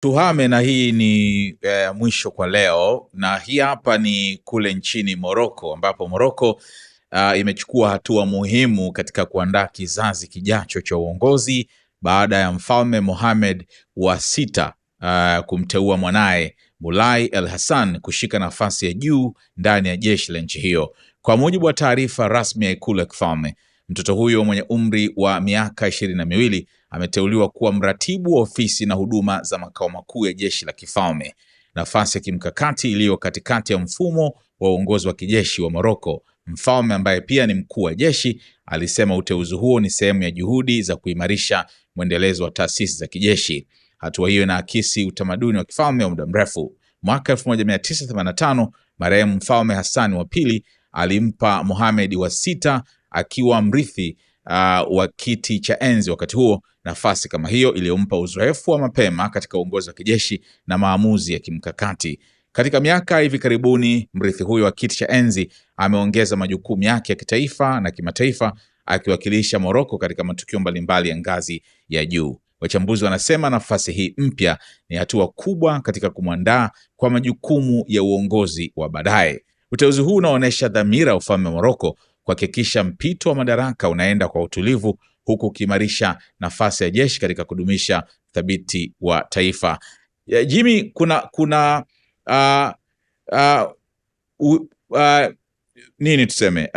Tuhame na hii ni mwisho kwa leo, na hii hapa ni kule nchini Morocco, ambapo Morocco imechukua hatua muhimu katika kuandaa kizazi kijacho cha uongozi baada ya Mfalme Mohamed wa sita kumteua mwanaye Moulay El Hassan kushika nafasi ya juu ndani ya jeshi la nchi hiyo. Kwa mujibu wa taarifa rasmi ya ikulu ya kifalme, mtoto huyo mwenye umri wa miaka 22 ameteuliwa kuwa mratibu wa ofisi na huduma za makao makuu ya jeshi la kifalme, nafasi ya kimkakati iliyo katikati ya mfumo wa uongozi wa kijeshi wa Morocco. Mfalme ambaye pia ni mkuu wa jeshi alisema uteuzi huo ni sehemu ya juhudi za kuimarisha mwendelezo wa taasisi za kijeshi. Hatua hiyo inaakisi utamaduni wa kifalme wa muda mrefu. Mwaka 1985 marehemu Mfalme Hassan wa pili alimpa Mohamed wa sita akiwa mrithi wa kiti cha enzi wakati huo nafasi kama hiyo iliyompa uzoefu wa mapema katika uongozi wa kijeshi na maamuzi ya kimkakati. Katika miaka hivi karibuni, mrithi huyo wa kiti cha enzi ameongeza majukumu yake ya kitaifa na kimataifa, akiwakilisha Morocco katika matukio mbalimbali ya ngazi ya juu. Wachambuzi wanasema nafasi hii mpya ni hatua kubwa katika kumwandaa kwa majukumu ya uongozi wa baadaye. Uteuzi huu unaonyesha dhamira ya ufalme wa Morocco kuhakikisha mpito wa madaraka unaenda kwa utulivu, huku ukiimarisha nafasi ya jeshi katika kudumisha thabiti wa taifa. Jimmy, nini tuseme,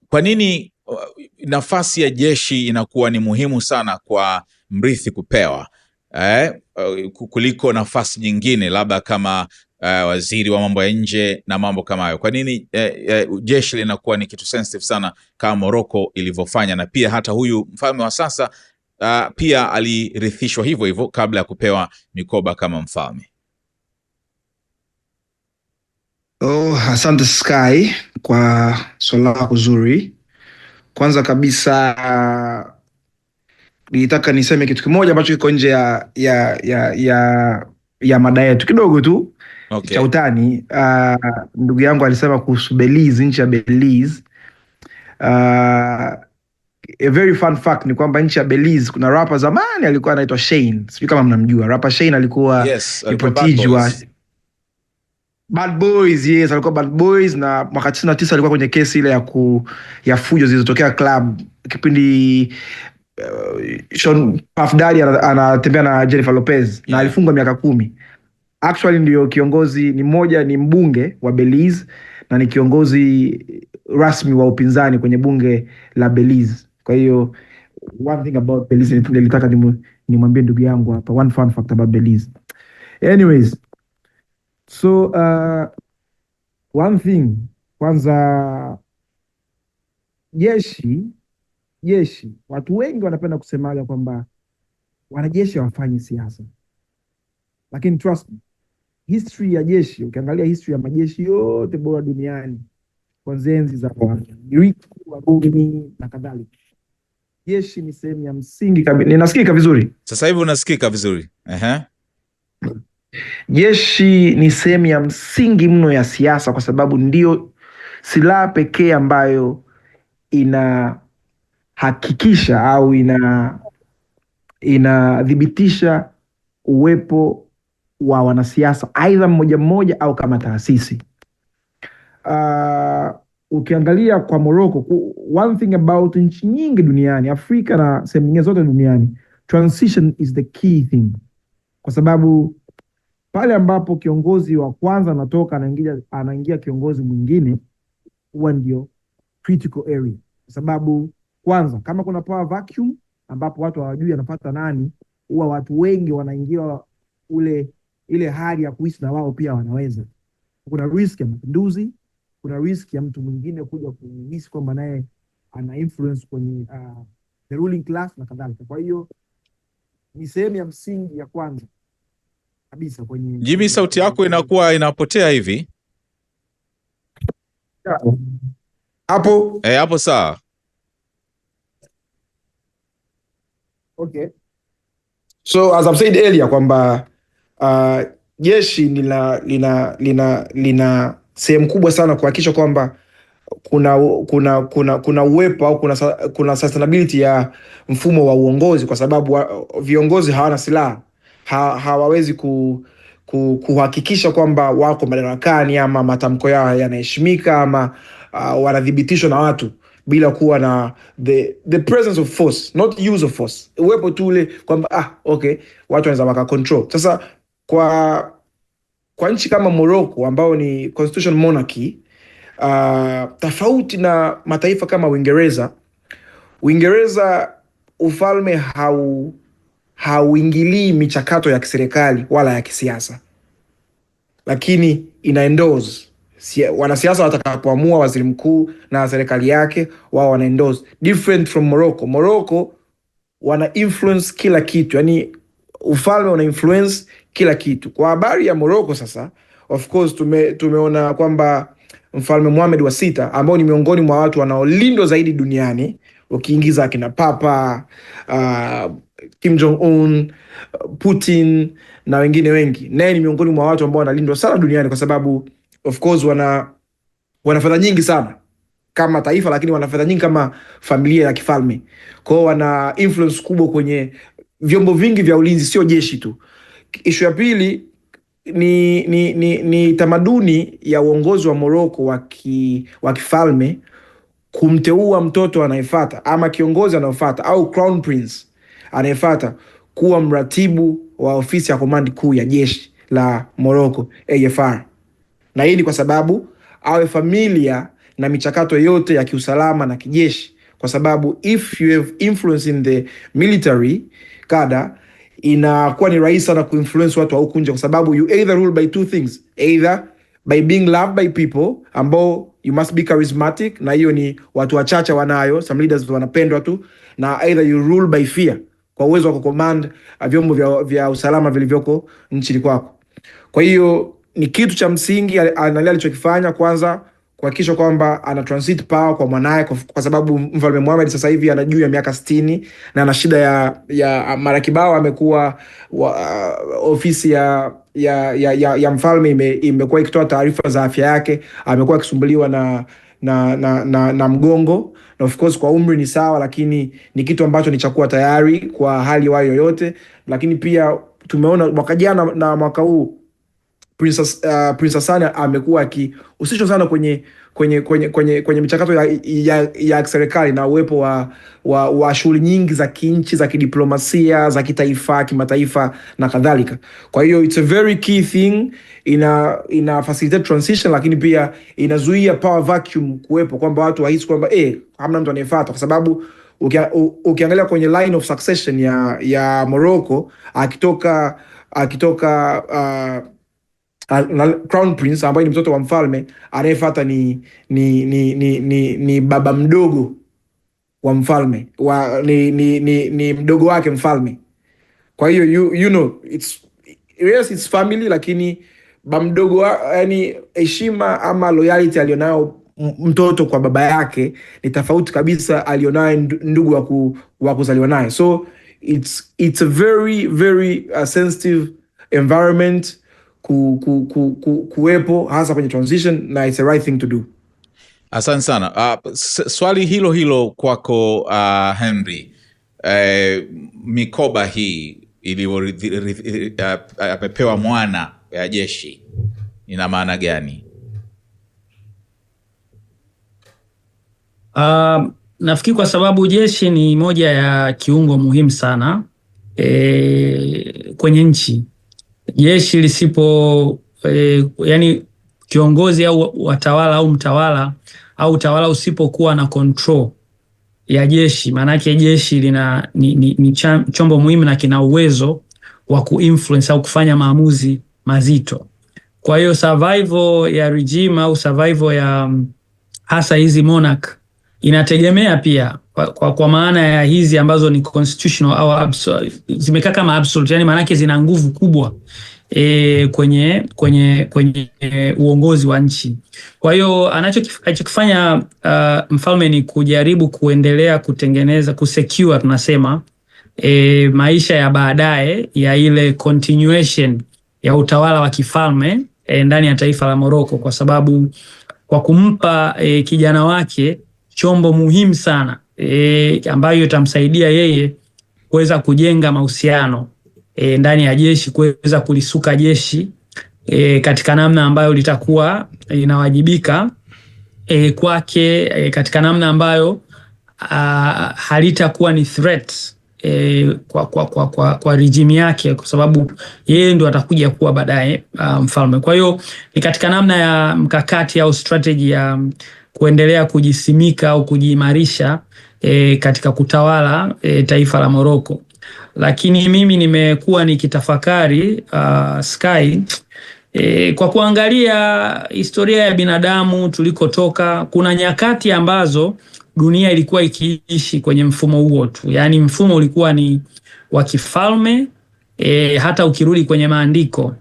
kwa nini nafasi ya jeshi inakuwa ni muhimu sana kwa mrithi kupewa kuliko nafasi nyingine, labda kama waziri wa mambo ya nje na mambo kama hayo? Kwa nini jeshi linakuwa ni kitu sensitive sana kama Morocco ilivyofanya? Na pia hata huyu mfalme wa sasa pia alirithishwa hivyo hivyo kabla ya kupewa mikoba kama mfalme. Asante Sky kwa swali lako zuri. Kwanza kabisa nilitaka niseme kitu kimoja ambacho kiko nje ya mada yetu kidogo tu. Okay. Cha utani. Ndugu yangu alisema kuhusu Belize, nchi ya Belize. A very fun fact ni kwamba nchi ya Belize kuna rapper zamani alikuwa anaitwa Shane. Sijui kama mnamjua. Rapper Shane alikuwa protege Bad Boys, yes, alikuwa Bad Boys, na mwaka 99 alikuwa kwenye kesi ile ya fujo zilizotokea club kipindi Sean Puff Daddy anatembea na Jennifer Lopez, na alifungwa miaka 10. Actually ndio kiongozi, ni mbunge wa Belize na ni kiongozi rasmi wa upinzani kwenye bunge la Belize. Kwa hiyo one thing about Belize nilitaka nimwambie ndugu yangu hapa, one fun fact about Belize. Anyways, so one thing, kwanza jeshi watu wengi wanapenda kusemaga kwamba wanajeshi hawafanyi siasa, lakini trust me, history ya jeshi, ukiangalia history ya majeshi yote bora duniani kuanzia enzi za Greek, Warumi na kadhalika, jeshi ni sehemu ya msingi kabisa. Ninasikika vizuri? Sasa hivi unasikika vizuri. Jeshi ni sehemu ya msingi mno ya siasa, kwa sababu ndio silaha pekee ambayo inahakikisha au inadhibitisha uwepo wa wanasiasa, aidha mmoja mmoja au kama taasisi. Ukiangalia kwa Morocco, one thing about nchi nyingi duniani, Afrika na sehemu nyingine zote duniani, transition is the key thing, kwa sababu pale ambapo kiongozi wa kwanza anatoka anaingia kiongozi mwingine, huwa ndio critical area. Kwa sababu kwanza, kama kuna power vacuum ambapo watu hawajui anapata nani, huwa watu wengi wanaingia ile hali ya kuhisi na wao pia wanaweza. Kuna risk ya mapinduzi, kuna risk ya mtu mwingine kuja kuhisi kwamba naye ana influence kwenye the ruling class na kadhalika. Kwa hiyo ni sehemu ya msingi ya kwanza kabisa kwenye. Jimmy, sauti yako inakuwa inapotea hivi. Hapo hapo sawa. Okay. So as I've said earlier kwamba jeshi lina sehemu kubwa sana kuhakikisha kwamba kuna uwepo au kuna sustainability ya mfumo wa uongozi, kwa sababu viongozi hawana silaha. hawawezi kuhakikisha kwamba wako madarakani ama matamko yao yanaheshimika ama wanathibitishwa na watu bila kuwa na the presence of force, not use of force. Uwepo tu ule kwamba okay, watu wanaweza waka control. Sasa kwa nchi kama Morocco ambao ni constitution monarchy, tofauti na mataifa kama Uingereza ufalme hauingilii michakato ya kiserikali wala ya kisiasa, lakini ina endorse. Wanasiasa watakapoamua, waziri mkuu na serikali yake, wao wana endorse. Different from Morocco. Morocco wana influence kila kitu, yani ufalme una influence kila kitu. Kwa habari ya Morocco sasa, of course tumeona kwamba Mfalme Mohamed wa 6 ambao ni miongoni mwa watu wanaolindwa zaidi duniani, ukiingiza akina Papa, Kim Jong Un, Putin na wengine wengi, naye ni miongoni mwa watu ambao wanalindwa sana duniani kwa sababu of course wana fedha nyingi sana kama taifa, lakini wana fedha nyingi kama familia ya kifalme. Kwa hiyo wana influence kubwa kwenye vyombo vingi vya ulinzi, sio jeshi tu. Issue ya pili ni tamaduni ya uongozi wa Morocco wa kifalme kumteua mtoto anayefuata ama kiongozi anayefuata au crown prince anayefuata kuwa mratibu wa ofisi ya komandi kuu ya jeshi la Morocco, AFR. Na hii ni kwa sababu awe familia na michakato yote ya kiusalama na kijeshi, kwa sababu if you have influence in the military kada, inakuwa ni rahisi sana kuinfluence watu wa huku nje, kwa sababu you either rule by two things, either by being loved by people, ambao you must be charismatic, na hiyo ni watu wachache wanayo, some leaders wanapendwa tu, na either you rule by fear, kwa uwezo wa kucommand vyombo vya usalama vilivyoko nchini kwako. Kwa hiyo ni kitu cha msingi alichokifanya, kwanza kuhakikisha kwamba ana transit power kwa mwanae, kwa sababu Mfalme Mohamed sasa hivi ana juu ya miaka 60 na ana shida ya mara kibao. Amekuwa ofisi ya mfalme imekuwa ikitoa taarifa za afya yake, amekuwa akisumbuliwa na mgongo, na of course kwa umri ni sawa, lakini ni kitu ambacho ni chakuwa tayari kwa hali wayo yoyote. Lakini pia tumeona mwaka jana na mwaka huu Princess Hassan amekuwa akihusishwa sana kwenye michakato ya serikali na uwepo wa shughuli nyingi za kinchi, za kidiplomasia, za kitaifa, kimataifa na kadhalika. Kwa hiyo it's a very key thing, ina facilitate transition, lakini pia inazuia power vacuum kuwepo, kwamba watu wahisi kwamba hamna mtu anayefuata, kwa sababu ukiangalia kwenye line of succession ya Morocco, akitoka crown prince ambaye ni mtoto wa mfalme, anayefuata ni baba mdogo wa mfalme, ni mdogo wake mfalme. Kwa hiyo you know it's family, lakini baba mdogo, yani heshima ama loyalty alionayo mtoto kwa baba yake ni tofauti kabisa alionayo ndugu wa kuzaliwa naye. So it's a very very sensitive environment kuwepo, hasa kwenye transition, na it's the right thing to do. Asante sana. Swali hilo kwako Henry. Mikoba hii amepewa mwana ya jeshi ina maana gani? Nafikiri kwa sababu jeshi ni moja ya kiungo muhimu sana kwenye nchi. Jeshi lisipo yani kiongozi au watawala au mtawala au utawala usipokuwa na control ya jeshi, maana yake jeshi ni chombo muhimu na kina uwezo wa kuinfluence au kufanya maamuzi mazito. Kwa hiyo survival ya regime au survival ya hasa hizi monarch inategemea pia kwa maana ya hizi ambazo ni constitutional au zimekaa kama absolute, yani maana yake zina nguvu kubwa kwenye uongozi wa nchi. Kwa hiyo anachokifanya mfalme ni kujaribu kuendelea kutengeneza, kusecure tunasema maisha ya baadaye ya ile continuation ya utawala wa kifalme ndani ya taifa la Morocco, kwa sababu kwa kumpa kijana wake chombo muhimu sana ambayo itamsaidia yeye kuweza kujenga mahusiano ndani ya jeshi, kuweza kulisuka jeshi katika namna ambayo litakuwa linawajibika kwake, katika namna ambayo halitakuwa ni threat kwa regime yake, kwa sababu yeye ndo atakuja kuwa baadaye mfalme. Kwa hiyo ni katika namna ya mkakati au strategy ya kuendelea kujisimika au kujiimarisha katika kutawala taifa la Morocco. Lakini mimi nimekuwa nikitafakari Sky, kwa kuangalia historia ya binadamu tulikotoka, kuna nyakati ambazo dunia ilikuwa ikiishi kwenye mfumo huo tu. Yani mfumo ulikuwa ni wa kifalme, hata ukirudi kwenye maandiko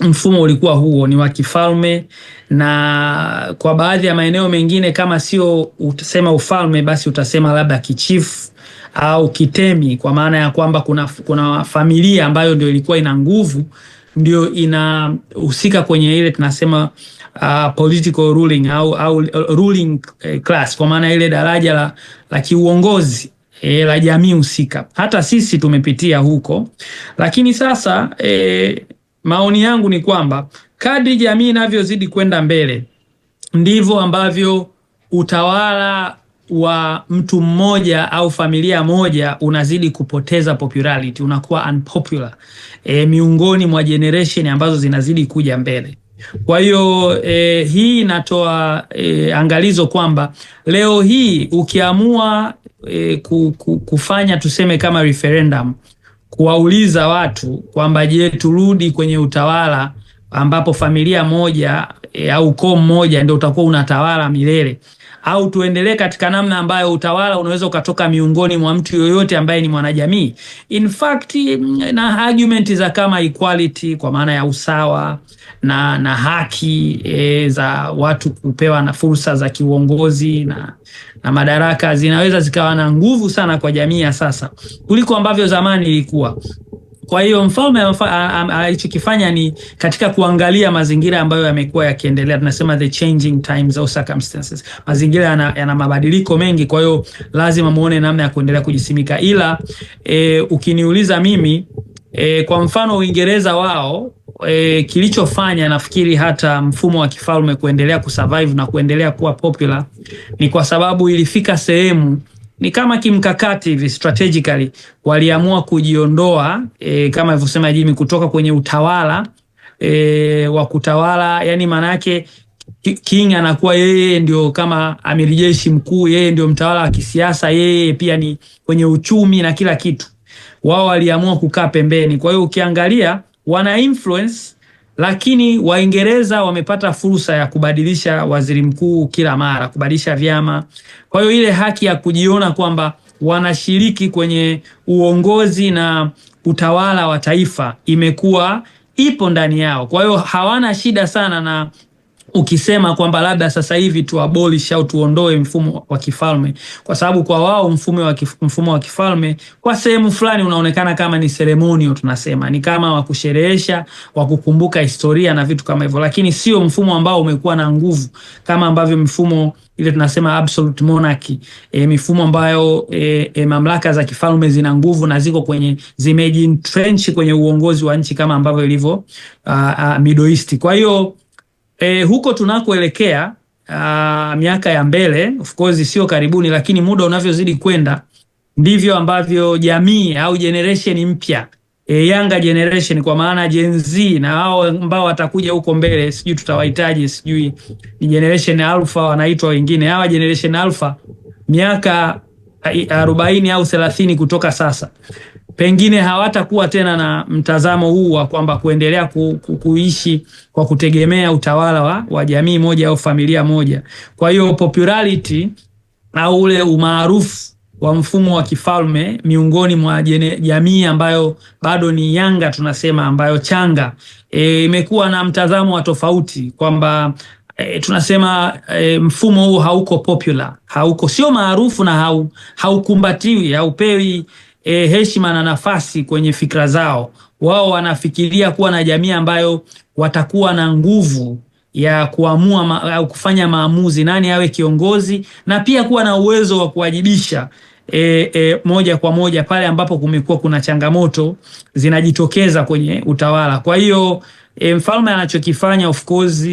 mfumo ulikuwa huo ni wa kifalme, na kwa baadhi ya maeneo mengine kama sio utasema ufalme, basi utasema labda kichifu au kitemi, kwa maana ya kwamba kuna familia ambayo ndio ilikuwa ina nguvu, ndio inahusika kwenye ile tunasema political ruling au ruling class, kwa maana ile daraja la kiuongozi la jamii husika. Hata sisi tumepitia huko, lakini sasa maoni yangu ni kwamba kadri jamii inavyozidi kwenda mbele ndivyo ambavyo utawala wa mtu mmoja au familia moja unazidi kupoteza popularity, unakuwa unpopular miongoni mwa generation ambazo zinazidi kuja mbele. Kwa hiyo hii inatoa angalizo kwamba leo hii ukiamua kufanya tuseme kama referendum, kuwauliza watu kwamba je, turudi kwenye utawala ambapo familia moja au ukoo mmoja ndio utakuwa unatawala milele, au tuendelee katika namna ambayo utawala unaweza ukatoka miongoni mwa mtu yoyote ambaye ni mwanajamii. In fact, na argument za kama equality, kwa maana ya usawa na haki za watu kupewa na fursa za kiuongozi na madaraka, zinaweza zikawa na nguvu sana kwa jamii ya sasa kuliko ambavyo zamani ilikuwa. Kwa hiyo mfalme alichokifanya ni katika kuangalia mazingira ambayo yamekuwa yakiendelea, tunasema the changing times au circumstances. Mazingira yana mabadiliko mengi, kwa hiyo lazima muone namna ya kuendelea kujisimika. Ila ukiniuliza mimi, kwa mfano Uingereza wao kilichofanya nafikiri hata mfumo wa kifalme kuendelea kusurvive na kuendelea kuwa popular ni kwa sababu ilifika sehemu ni kama kimkakati hivi, strategically waliamua kujiondoa kama alivyosema Jimmy, kutoka kwenye utawala wa kutawala. Yani maana yake king anakuwa yeye ndio kama amiri jeshi mkuu, yeye ndio mtawala wa kisiasa, yeye pia ni kwenye uchumi na kila kitu. Wao waliamua kukaa pembeni. Kwa hiyo ukiangalia wana influence, lakini Waingereza wamepata fursa ya kubadilisha waziri mkuu kila mara, kubadilisha vyama. Kwa hiyo ile haki ya kujiona kwamba wanashiriki kwenye uongozi na utawala wa taifa ipo ndani yao. Kwa hiyo hawana shida sana na ukisema kwamba labda sasa hivi tu abolish au tuondoe mfumo wa kifalme, kwa sababu kwa wao mfumo wa kifalme kwa sehemu fulani unaonekana kama ni ceremonial, tunasema ni kama wa kusherehesha, wa kukumbuka historia na vitu kama hivyo, lakini sio mfumo ambao umekuwa na nguvu kama ambavyo mfumo ile tunasema absolute monarchy, mifumo ambayo mamlaka za kifalme zina nguvu na ziko zimejintrench kwenye uongozi wa nchi kama ambavyo ilivyo Middle East. Kwa hiyo huko tunakoelekea miaka ya mbele, of course sio karibuni, lakini muda unavyozidi kwenda ndivyo ambavyo jamii au generation mpya, younger generation, kwa maana Gen Z na hao ambao watakuja huko mbele, sijui tutawahitaji, sijui ni generation alpha wanaitwa wengine, hawa generation alpha miaka 40 au 30 kutoka sasa, pengine hawatakuwa tena na mtazamo huu wa kwamba kuendelea kuishi kwa kutegemea utawala wa jamii moja au familia moja. Kwa hiyo popularity au ule umaarufu wa mfumo wa kifalme miongoni mwa jamii ambayo bado ni yanga, tunasema ambayo changa, imekuwa na mtazamo wa tofauti kwamba tunasema mfumo huu hauko popular, sio maarufu na haukumbatiwi, haupewi heshima na nafasi kwenye fikra zao. Wao wanafikiria kuwa na jamii ambayo watakuwa na nguvu ya kuamua au kufanya maamuzi nani awe kiongozi, na pia kuwa na uwezo wa kuwajibisha moja kwa moja pale ambapo kumekuwa kuna changamoto zinajitokeza kwenye utawala. Kwa hiyo mfalme anachokifanya of course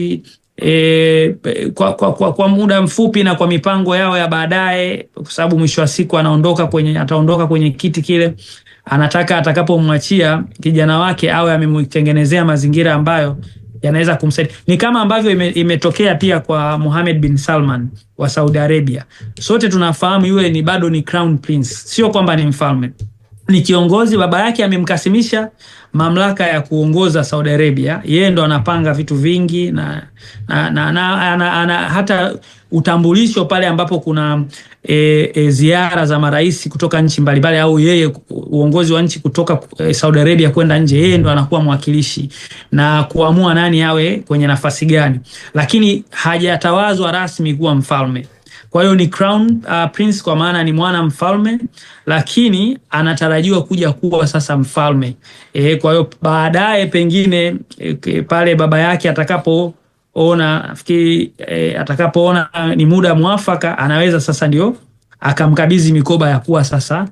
kwa muda mfupi na kwa mipango yao ya baadaye, kwa sababu mwisho wa siku ataondoka kwenye kiti kile, anataka atakapomwachia kijana wake awe amemtengenezea mazingira ambayo yanaweza kumsaidia. Ni kama ambavyo imetokea pia kwa Mohammed bin Salman wa Saudi Arabia. Sote tunafahamu yule bado ni crown prince, sio kwamba ni mfalme, ni kiongozi. Baba yake amemkasimisha mamlaka ya kuongoza Saudi Arabia, yeye ndo anapanga vitu vingi na hata utambulisho pale ambapo kuna ziara za marais kutoka nchi mbalimbali, au yeye uongozi wa nchi kutoka Saudi Arabia kwenda nje, yeye ndo anakuwa mwakilishi na kuamua nani awe kwenye nafasi gani, lakini hajatawazwa rasmi kuwa mfalme. Kwa hiyo ni crown prince kwa maana ni mwana mfalme, lakini anatarajiwa kuja kuwa sasa mfalme. Kwa hiyo baadaye pengine pale baba yake atakapoona ni muda mwafaka, anaweza sasa ndio akamkabidhi mikoba ya kuwa sasa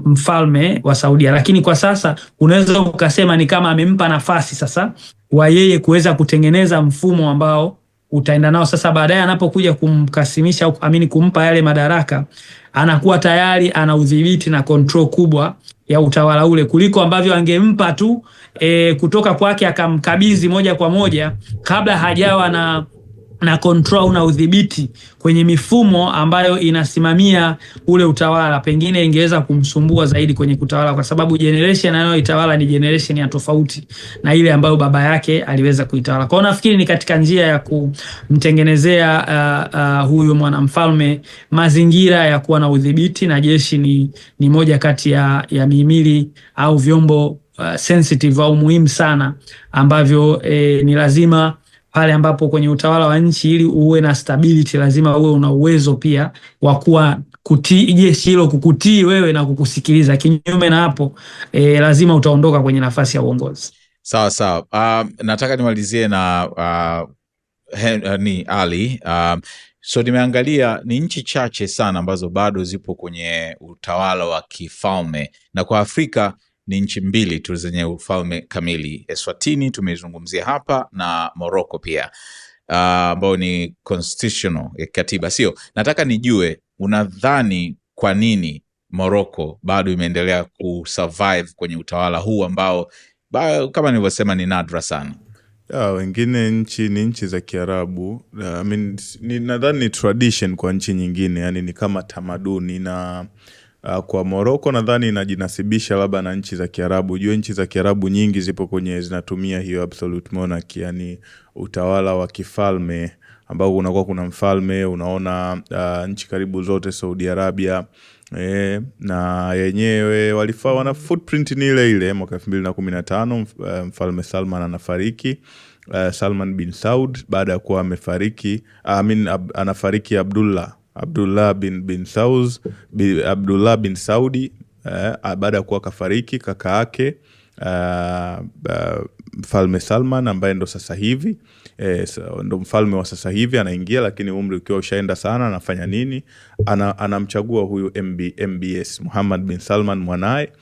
mfalme wa Saudia. Lakini kwa sasa unaweza ukasema ni kama amempa nafasi sasa wa yeye kuweza kutengeneza mfumo ambao utaenda nao sasa baadaye anapokuja kumkasimisha au kumpa yale madaraka, anakuwa tayari ana udhibiti na control kubwa ya utawala ule, kuliko ambavyo angempa tu kutoka kwake akamkabidhi moja kwa moja kabla hajawa na control na udhibiti kwenye mifumo ambayo inasimamia ule utawala. Pengine ingeweza kumsumbua zaidi kwenye kutawala, kwa sababu generation anayoitawala ni generation ya tofauti na ile ambayo baba yake aliweza kuitawala. Kwa hiyo nafikiri ni katika njia ya kumtengenezea huyu mwanamfalme mazingira ya kuwa na udhibiti, na jeshi ni moja kati ya mihimili au vyombo sensitive au muhimu sana ambavyo ni lazima pale ambapo kwenye utawala wa nchi, ili uwe na stability, lazima uwe una uwezo pia wa kuwa kutii jeshi hilo, kukutii wewe na kukusikiliza. Kinyume na hapo lazima utaondoka kwenye nafasi ya uongozi. Sawa. Nataka nimalizie na Ali. So nimeangalia ni nchi chache sana ambazo bado zipo kwenye utawala wa kifalme, na kwa Afrika ni nchi mbili tu zenye ufalme kamili. Eswatini tumezungumzia hapa, na Morocco pia ambao ni constitutional katiba, sio? Nataka nijue, unadhani kwa nini Morocco bado imeendelea kusurvive kwenye utawala huu ambao kama nilivyosema ni nadra sana? Wengine ni nchi za Kiarabu. Nadhani ni tradition kwa nchi nyingine, yani ni kama tamaduni, na kwa Morocco nadhani inajinasibisha labda na nchi za Kiarabu. Jua nchi za Kiarabu nyingi zipo zinatumia hiyo absolute monarchy, yani utawala wa kifalme ambao unakuwa kuna mfalme. Unaona nchi karibu zote Saudi Arabia na yenyewe wana footprint ni ile ile. Mwaka 2015 mfalme Salman anafariki, Salman bin Saud. Baada ya kuwa amefariki, anafariki Abdullah bin Saudi. Baada ya kuwa kafariki kaka yake mfalme Salman, ambaye ndo sasa hivi ndo mfalme wa sasa hivi anaingia, lakini umri ukiwa ushaenda sana. Anafanya nini? Anamchagua huyu MBS Muhammad bin Salman mwanae.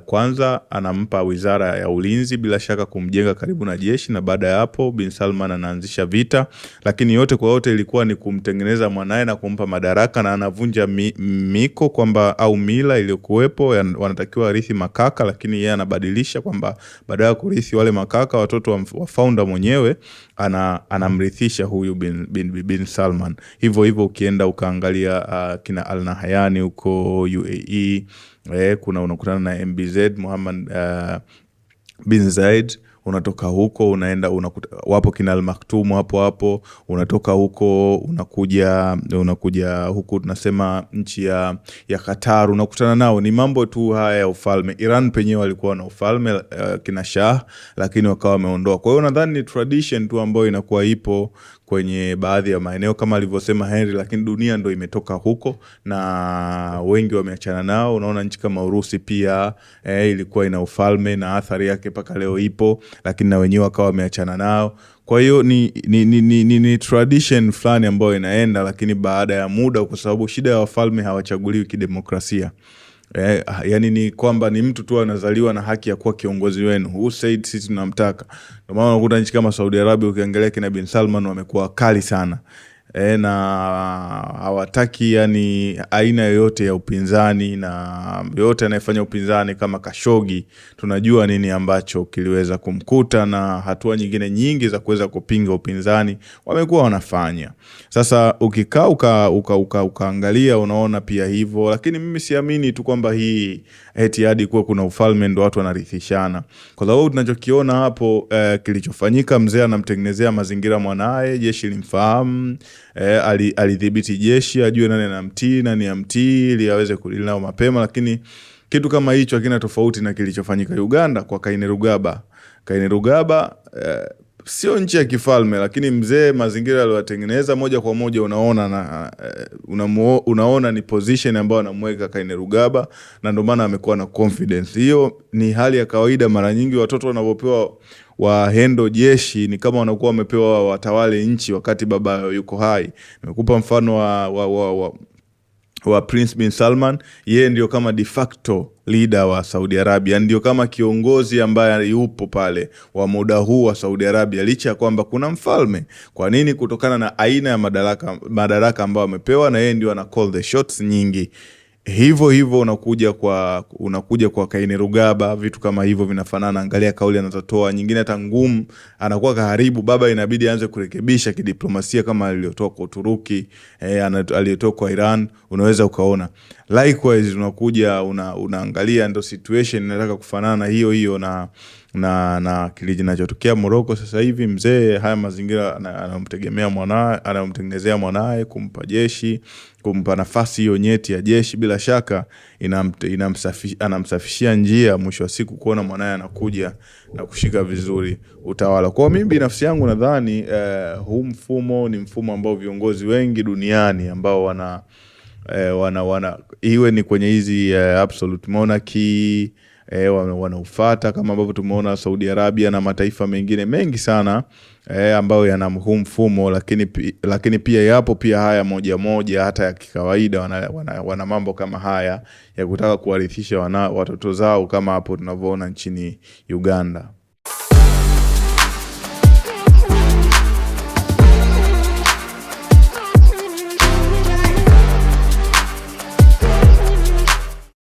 Kwanza anampa wizara ya ulinzi, bila shaka kumjenga karibu na jeshi, na baada ya hapo bin Salman anaanzisha vita, lakini yote kwa yote ilikuwa ni kumtengeneza mwanae na kumpa madaraka, na anavunja miko kwamba au mila iliyokuwepo wanatakiwa warithi makaka, lakini yeye anabadilisha kwamba baada ya kurithi wale makaka, watoto wa founder mwenyewe anamrithisha huyu bin Salman. Hivyo ukienda ukaangalia kina Al Nahyan huko UAE, unakutana na MBZ Muhammad bin Zayed. Unatoka huko wapo kina Al Maktoum hapo, unatoka huko unakuja huku tunasema nchi ya Qatar, unakutana nao. Ni mambo tu haya ya ufalme. Iran penyewe walikuwa na ufalme kina Shah, lakini wakawa wameondoa. Kwa hiyo nadhani ni tradition tu ambayo inakuwa ipo kwenye baadhi ya maeneo kama alivyosema Henry, lakini dunia ndo imetoka huko na wengi wameachana nao. Unaona nchi kama Urusi pia ilikuwa ina ufalme na athari yake paka leo ipo, lakini na wenyewe wakawa wameachana nao. Kwa hiyo ni tradition fulani ambayo inaenda, lakini baada ya muda, kwa sababu shida ya wafalme hawachaguliwi kidemokrasia. Yani ni kwamba ni mtu tu anazaliwa na haki ya kuwa kiongozi wenu. Who said sisi tunamtaka? Ndio maana unakuta nchi kama Saudi Arabia ukiangalia kina bin Salman wamekuwa kali sana. Na hawataki yani aina yoyote ya upinzani, na yote anayefanya upinzani kama Khashoggi tunajua nini ambacho kiliweza kumkuta, na hatua nyingine nyingi za kuweza kupinga upinzani wamekuwa wanafanya. Sasa ukikaa ukaangalia unaona pia hivyo, lakini mimi siamini tu kwamba hii eti hadi kuwa kuna ufalme ndo watu wanarithishana. Kwa sababu tunachokiona hapo kilichofanyika, mzee anamtengenezea mazingira mwanae, jeshi limfahamu, alidhibiti jeshi, ajue nani anamtii nani amtii ili aweze kulinao mapema. Lakini kitu kama hicho hakina tofauti na kilichofanyika Uganda kwa Kainerugaba. Kainerugaba sio nchi ya kifalme, lakini mzee mazingira aliyotengeneza moja kwa moja unaona ni position ambayo anamweka Kainerugaba, na ndio maana amekuwa na confidence. Hiyo ni hali ya kawaida. Mara nyingi watoto wanapopewa wahendo jeshi ni kama wanakuwa wamepewa watawale nchi wakati baba yuko hai. Nimekupa mfano wa Prince bin Salman. Yeye ndio kama de facto leader wa Saudi Arabia, ndio kama kiongozi ambaye yupo pale wa muda huu wa Saudi Arabia, licha ya kwamba kuna mfalme. Kwa nini? Kutokana na aina ya madaraka ambayo amepewa, na yeye ndio ana call the shots nyingi. Hivyo unakuja kwa Kainerugaba, vitu kama hivyo vinafanana. Angalia kauli anazotoa, nyingine hata ngumu, anakuwa karibu baba, inabidi aanze kurekebisha kidiplomasia kama aliyotoa kwa Uturuki, aliyotoa kwa Iran, unaweza ukaona. Likewise unakuja unaangalia ndo situation inataka kufanana hiyo na kile kinachotokea Morocco sasa hivi. Mzee haya mazingira anamtengenezea mwanae, kumpa jeshi, kumpa nafasi hiyo nyeti ya jeshi, bila shaka anamsafishia njia mwisho wa siku kuona mwanae anakuja na kushika vizuri utawala. Kwa mimi binafsi yangu nadhani huu mfumo ni mfumo ambao viongozi wengi duniani ambao wana iwe ni kwenye hizi absolute monarchy wanaufata, kama ambavyo tumeona Saudi Arabia na mataifa mengine mengi sana ambayo yana huu mfumo, lakini pia yapo pia haya moja hata ya kikawaida wana mambo kama haya ya kutaka kuwarithisha watoto zao, kama hapo tunavyoona nchini Uganda.